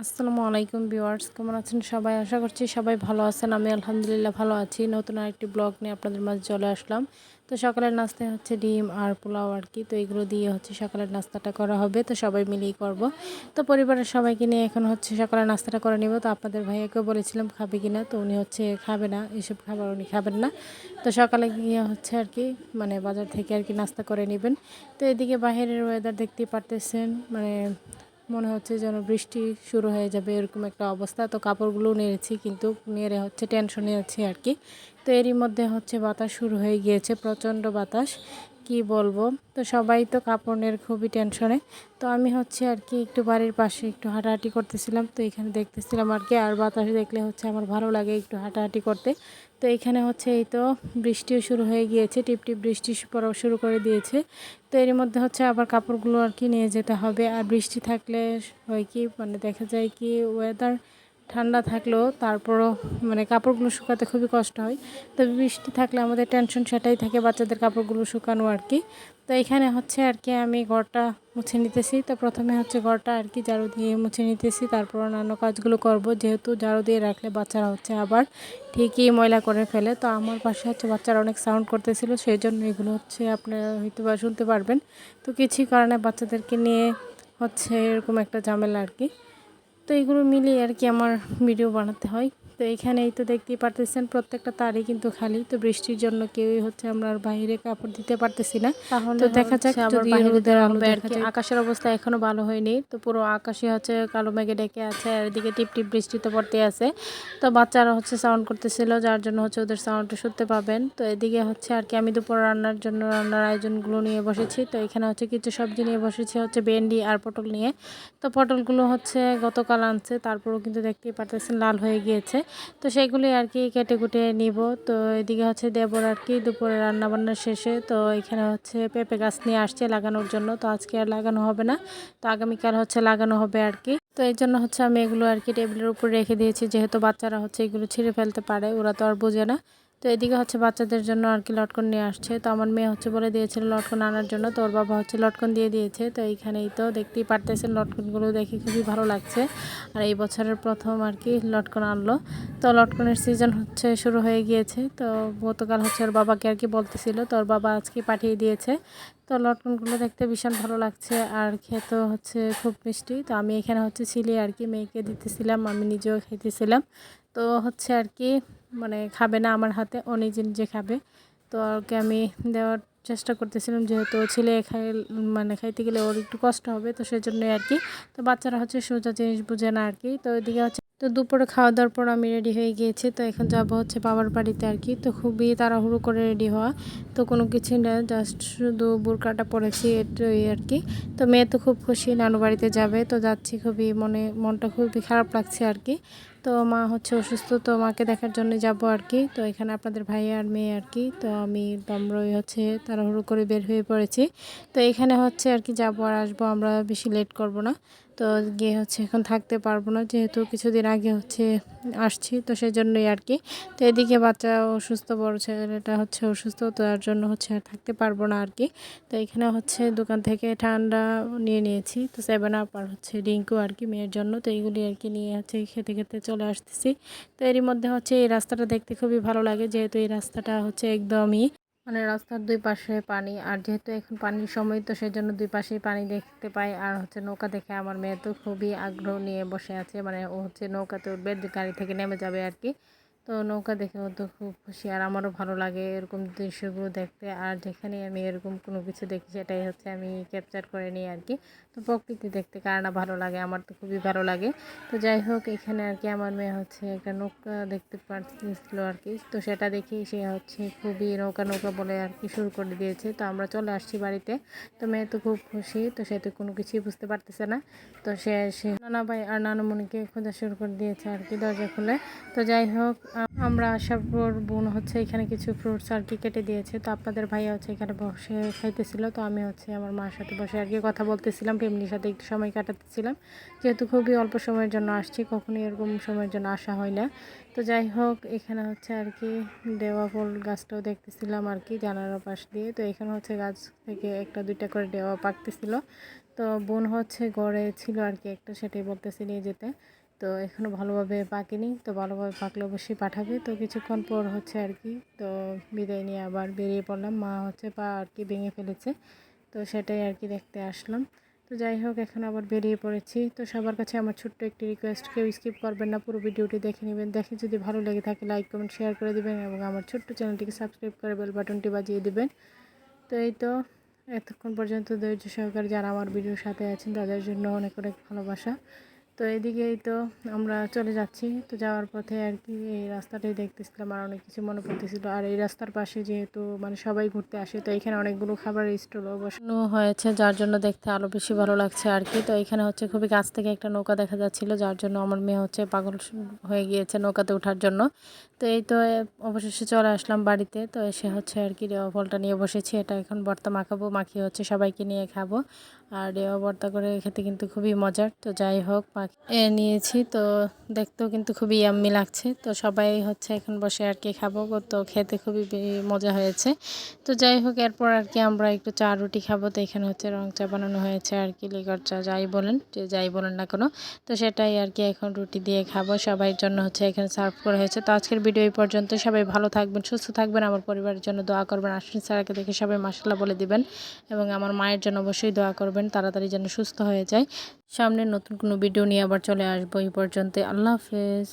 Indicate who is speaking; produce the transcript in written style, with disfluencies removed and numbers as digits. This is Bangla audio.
Speaker 1: আসসালামু আলাইকুম ভিউয়ার্স, কেমন আছেন সবাই? আশা করছি সবাই ভালো আছেন। আমি আলহামদুলিল্লাহ ভালো আছি। নতুন আরেকটি ব্লগ নিয়ে আপনাদের মাঝে চলে আসলাম। তো সকালের নাস্তায় হচ্ছে ডিম আর পোলাও আর কি। তো এগুলো দিয়ে হচ্ছে সকালের নাস্তাটা করা হবে। তো সবাই মিলেই করব। তো পরিবারের সবাইকে নিয়ে এখন হচ্ছে সকালের নাস্তাটা করে নিব। তো আপনাদের ভাইয়াকেও বলেছিলাম খাবে কিনা, তো উনি হচ্ছে খাবে না, এসব খাবার উনি খাবেন না। তো সকালে গিয়ে হচ্ছে আর কি বাজার থেকে আর কি নাস্তা করে নেবেন। তো এদিকে বাইরের ওয়েদার দেখতেই পারতেছেন, মনে হচ্ছে যেন বৃষ্টি শুরু হয়ে যাবে এরকম একটা অবস্থা। তো কাপড়গুলো নেড়েছি, কিন্তু নেড়ে হচ্ছে টেনশনে আছি আর কি। তো এরই মধ্যে হচ্ছে বাতাস শুরু হয়ে গিয়েছে, প্রচণ্ড বাতাস, কি বলবো। তো সবাই তো কাপড়ের খুবই টেনশনে। তো আমি হচ্ছে আর কি একটু বাড়ির পাশে একটু হাঁটাহাঁটি করতেছিলাম। তো এখানে দেখতেছিলাম আর কি, আর বাতাস দেখলে হচ্ছে আমার ভালো লাগে একটু হাঁটাহাঁটি করতে। তো এখানে হচ্ছে এই তো বৃষ্টিও শুরু হয়ে গিয়েছে, টিপটিপ বৃষ্টি পড়াও শুরু করে দিয়েছে। তো এর মধ্যে হচ্ছে আবার কাপড়গুলো আর কি নিয়ে যেতে হবে। আর বৃষ্টি থাকলে হয় কি, দেখা যায় কি, ওয়েদার ঠান্ডা থাকলেও তারপরও কাপড়গুলো শুকাতে খুবই কষ্ট হয়। তো বৃষ্টি থাকলে আমাদের টেনশন সেটাই থাকে, বাচ্চাদের কাপড়গুলো শুকানো আর কি। তো এখানে হচ্ছে আর কি আমি ঘরটা মুছে নিতেছি। তো প্রথমে হচ্ছে ঘরটা আর কি ঝাড়ু দিয়ে মুছে নিতেছি, তারপর অন্যান্য কাজগুলো করব, যেহেতু ঝাড়ু দিয়ে রাখলে বাচ্চারা হচ্ছে আবার ঠিকই ময়লা করে ফেলে। তো আমার পাশে হচ্ছে বাচ্চারা অনেক সাউন্ড করতেছিল, সেই জন্য এগুলো হচ্ছে আপনারা হয়তো বা শুনতে পারবেন। তো কিছু কারণে বাচ্চাদেরকে নিয়ে হচ্ছে এরকম একটা ঝামেলা আর কি। তো এগুলো মিলিয়ে আর কি আমার ভিডিও বানাতে হয়। তো এখানেই তো দেখতেই পারতেছেন প্রত্যেকটা তারই কিন্তু খালি। তো বৃষ্টির জন্য কেউই হচ্ছে আমরা আর বাইরে কাপড় দিতে পারতেছি না। তো দেখা যাক
Speaker 2: আবার
Speaker 1: যদি
Speaker 2: বাইরে
Speaker 1: রোদের
Speaker 2: দেওয়া
Speaker 1: আলো
Speaker 2: হবে আর
Speaker 1: দেখা
Speaker 2: কি।
Speaker 1: যায়। আকাশের অবস্থা এখনো ভালো হয়নি, তো পুরো আকাশে হচ্ছে কালো মেঘে ডেকে আছে, আর এদিকে টিপ টিপ বৃষ্টি তো পড়তে আছে। তো বাচ্চারা হচ্ছে সাউন্ড করতেছিল, যার জন্য হচ্ছে ওদের সাউন্ডটা শুনতে পাবেন। তো এদিকে হচ্ছে আর কি আমি দুপুর রান্নার জন্য রান্নার আয়োজনগুলো নিয়ে বসেছি। তো এখানে হচ্ছে কিছু সবজি নিয়ে বসেছি, হচ্ছে ভেন্ডি আর পটল নিয়ে। তো পটলগুলো হচ্ছে গতকাল আনছে, তারপরেও কিন্তু দেখতেই পারতেছেন লাল হয়ে গিয়েছে। তো সেগুলি আর কি কেটে কুটে নিব। তো এদিকে হচ্ছে দেবর আর কি দুপুরে রান্নাবান্না শেষে তো এখানে হচ্ছে পেঁপে গাছ নিয়ে আসছে লাগানোর জন্য। তো আজকে আর লাগানো হবে না, তো আগামীকাল হচ্ছে লাগানো হবে আর কি। তো এই জন্য হচ্ছে আমি এগুলো আর কি টেবিলের উপর রেখে দিয়েছি, যেহেতু বাচ্চারা হচ্ছে এগুলো ছিঁড়ে ফেলতে পারে, ওরা তো আর বোঝে না। তো এদিকে হচ্ছে বাচ্চাদের জন্য আর কি লটকন নিয়ে আসছে। তো আমার মেয়ে হচ্ছে বলে দিয়েছিল লটকন আনার জন্য, তো ওর বাবা হচ্ছে লটকন দিয়ে দিয়েছে। তো এইখানেই তো দেখতেই পারতেছেন লটকনগুলো দেখে খুবই ভালো লাগছে। আর এই বছরের প্রথম আর কি লটকন আনলো। তো লটকনের সিজন হচ্ছে শুরু হয়ে গিয়েছে। তো গতকাল হচ্ছে ওর বাবাকে আর কি বলতেছিল, তো ওর বাবা আজকে পাঠিয়ে দিয়েছে। তো লটকনগুলো দেখতে ভীষণ ভালো লাগছে, আর খেতেও হচ্ছে খুব মিষ্টি। তো আমি এখানে হচ্ছে ছিলে আর কি মেয়েকে দিতেছিলাম, আমি নিজেও খাইতেছিলাম। তো হচ্ছে আর কি খাবে না আমার হাতে, ও নিজে নিজে খাবে। তো ওকে আমি দেওয়ার চেষ্টা করতেছিলাম, যেহেতু ছেলে খাইতে গেলে ওর একটু কষ্ট হবে, তো সেজন্যই আর কি। তো বাচ্চারা হচ্ছে সোজা জিনিস বুঝে না আর কি। তো এদিকে হচ্ছে তো দুপুরে খাওয়া দাওয়ার পর আমি রেডি হয়ে গিয়েছি। তো এখন যাব হচ্ছে বাবার বাড়িতে আর কি। তো খুবই তাড়াহুড়ো করে রেডি হওয়া, তো কোনো কিছুই না, জাস্ট শুধু বোরকাটা পরেছি এটাই আর কি। তো মেয়ে তো খুব খুশি, নানু বাড়িতে যাবে। তো যাচ্ছি, খুবই মনটা খুবই খারাপ লাগছে আর কি। তো মা হচ্ছে অসুস্থ, তো মাকে দেখার জন্য যাব আর কি। তো এখানে আপনাদের ভাই আর মেয়ে আর কি। তো আমরাই হচ্ছে তাড়াহুড়ো করে বের হয়ে পড়েছি। তো এখানে হচ্ছে আর কি যাবো আর আসবো, আমরা বেশি লেট করব না। তো গিয়ে হচ্ছে এখন থাকতে পারবো না, যেহেতু কিছুদিন আগে হচ্ছে আসছি, তো সেই জন্যই আর কি। তো এদিকে বাচ্চা অসুস্থ, বড় ছেলেটা হচ্ছে অসুস্থ, তো তার জন্য হচ্ছে আর থাকতে পারবো না আর কি। তো এখানে হচ্ছে দোকান থেকে ঠান্ডা নিয়ে নিয়েছি, তো 7 আপ আর হচ্ছে রিঙ্কু আর কি মেয়ের জন্য। তো এইগুলি আর কি নিয়ে হচ্ছে খেতে খেতে চলে আসতেছি। তো এরই মধ্যে হচ্ছে এই রাস্তাটা দেখতে খুবই ভালো লাগে, যেহেতু এই রাস্তাটা হচ্ছে একদমই রাস্তার দুই পাশে পানি, আর যেহেতু এখন পানির সময়, তো সেজন্য দুই পাশেই পানি দেখতে পাই। আর হচ্ছে নৌকা দেখে আমার মেয়ে তো খুবই আগ্রহ নিয়ে বসে আছে, ও হচ্ছে নৌকাতে উঠবে, গাড়ি থেকে নেমে যাবে আর কি। তো নৌকা দেখে ও তো খুব খুশি, আর আমারও ভালো লাগে এরকম দৃশ্যগুলো দেখতে। আর যেখানে আমি এরকম কোনো কিছু দেখি, সেটাই হচ্ছে আমি ক্যাপচার করে নিই আর কি। তো প্রকৃতি দেখতে কার না ভালো লাগে, আমার তো খুবই ভালো লাগে। তো যাই হোক, এখানে আর কি আমার মেয়ে হচ্ছে একটা নৌকা দেখতে পাচ্ছিল আর কি। তো সেটা দেখেই সে হচ্ছে খুবই নৌকা নৌকা বলে আর কি শুরু করে দিয়েছে। তো আমরা চলে আসছি বাড়িতে। তো মেয়ে তো খুব খুশি, তো সে তো কোনো কিছুই বুঝতে পারতেছে না। তো সে নানা ভাই আর নানামণিকে খোঁজা শুরু করে দিয়েছে আর কি দরজা খুলে। তো যাই হোক, আমরা আসার পর বোন হচ্ছে এখানে কিছু ফ্রুটস আর কি কেটে দিয়েছে। তো আপনাদের ভাইয়া হচ্ছে এখানে বসে খাইতেছিল, তো আমি হচ্ছে আমার মার সাথে বসে আর কি কথা বলতেছিলাম, ফ্যামিলির সাথে একটু সময় কাটাতেছিলাম, যেহেতু খুবই অল্প সময়ের জন্য আসছি, কখনোই এরকম সময়ের জন্য আসা হয় না। তো যাই হোক, এখানে হচ্ছে আর কি ডেওয়া ফুল গাছটাও দেখতেছিলাম আর কি জানালার পাশ দিয়ে। তো এখানে হচ্ছে গাছ থেকে একটা দুইটা করে ডেওয়া পাকতেছিল। তো বোন হচ্ছে গড়ে ছিল আর কি একটা, সেটাই বলতেছি নিয়ে যেতে। তো এখনও ভালোভাবে পাকেনি, তো ভালোভাবে পাকলে অবশ্যই পাঠাবে। তো কিছুক্ষণ পর হচ্ছে আর কি তো বিদায় নিয়ে আবার বেরিয়ে পড়লাম। মা হচ্ছে পা আর কি ভেঙে ফেলেছে, তো সেটাই আর কি দেখতে আসলাম। তো যাই হোক, এখন আবার বেরিয়ে পড়েছি। তো সবার কাছে আমার ছোট্ট একটি রিকোয়েস্ট, কেউ স্কিপ করবেন না, পুরো ভিডিওটি দেখে নেবেন। দেখে যদি ভালো লেগে থাকে লাইক কমেন্ট শেয়ার করে দেবেন এবং আমার ছোট্ট চ্যানেলটিকে সাবস্ক্রাইব করে বেল বাটনটি বাজিয়ে দেবেন। তো এই তো এতক্ষণ পর্যন্ত ধৈর্য সহকারে যারা আমার ভিডিওর সাথে আছেন তাদের জন্য অনেক অনেক ভালোবাসা। তো এদিকেই তো আমরা চলে যাচ্ছি। তো যাওয়ার পথে আর কি এই রাস্তাটাই দেখতেছিলাম, আর অনেক কিছু মনে পড়তেছিল। আর এই রাস্তার পাশে যেহেতু মানে সবাই ঘুরতে আসে, তো এখানে অনেকগুলো খাবারের স্টলও বসানো হয়েছে, যার জন্য দেখতে আরও বেশি ভালো লাগছে আর কি। তো এখানে হচ্ছে খুবই কাছ থেকে একটা নৌকা দেখা যাচ্ছিল, যার জন্য আমার মেয়ে হচ্ছে পাগল হয়ে গিয়েছে নৌকাতে ওঠার জন্য। তো এই তো অবশেষে চলে আসলাম বাড়িতে। তো এসে হচ্ছে আর কি রেওয়া ফলটা নিয়ে বসেছি, এটা এখন ভর্তা মাখাবো, মাখিয়ে হচ্ছে সবাইকে নিয়ে খাবো। আর রেওয়া ভর্তা করে খেতে কিন্তু খুবই মজার। তো যাই হোক নিয়েছি, তো দেখতেও কিন্তু খুবই ইয়াম্মি লাগছে। তো সবাই হচ্ছে এখন বসে আর কি খাবো, তো খেতে খুবই মজা হয়েছে। তো যাই হোক, এরপর আর কি আমরা একটু চা রুটি খাবো। তো এখানে হচ্ছে রং চা বানানো হয়েছে আর কি, লিকার চা যাই বলেন, যে যাই বলেন না কোনো। তো সেটাই আর কি এখন রুটি দিয়ে খাবো, সবাই জন্য হচ্ছে এখানে সার্ভ করা হয়েছে। তো আজকের ভিডিও এই পর্যন্ত। সবাই ভালো থাকবেন, সুস্থ থাকবেন, আমার পরিবারের জন্য দোয়া করবেন। আশ্বিন স্যারকে দেখে সবাই মাশাআল্লাহ বলে দিবেন এবং আমার মায়ের জন্য অবশ্যই দোয়া করবেন, তাড়াতাড়ি যেন সুস্থ হয়ে যায়। সামনে নতুন কোনো ভিডিও নিয়ে আবার চলে আসবো। এই পর্যন্ত আল্লাহ হাফেজ।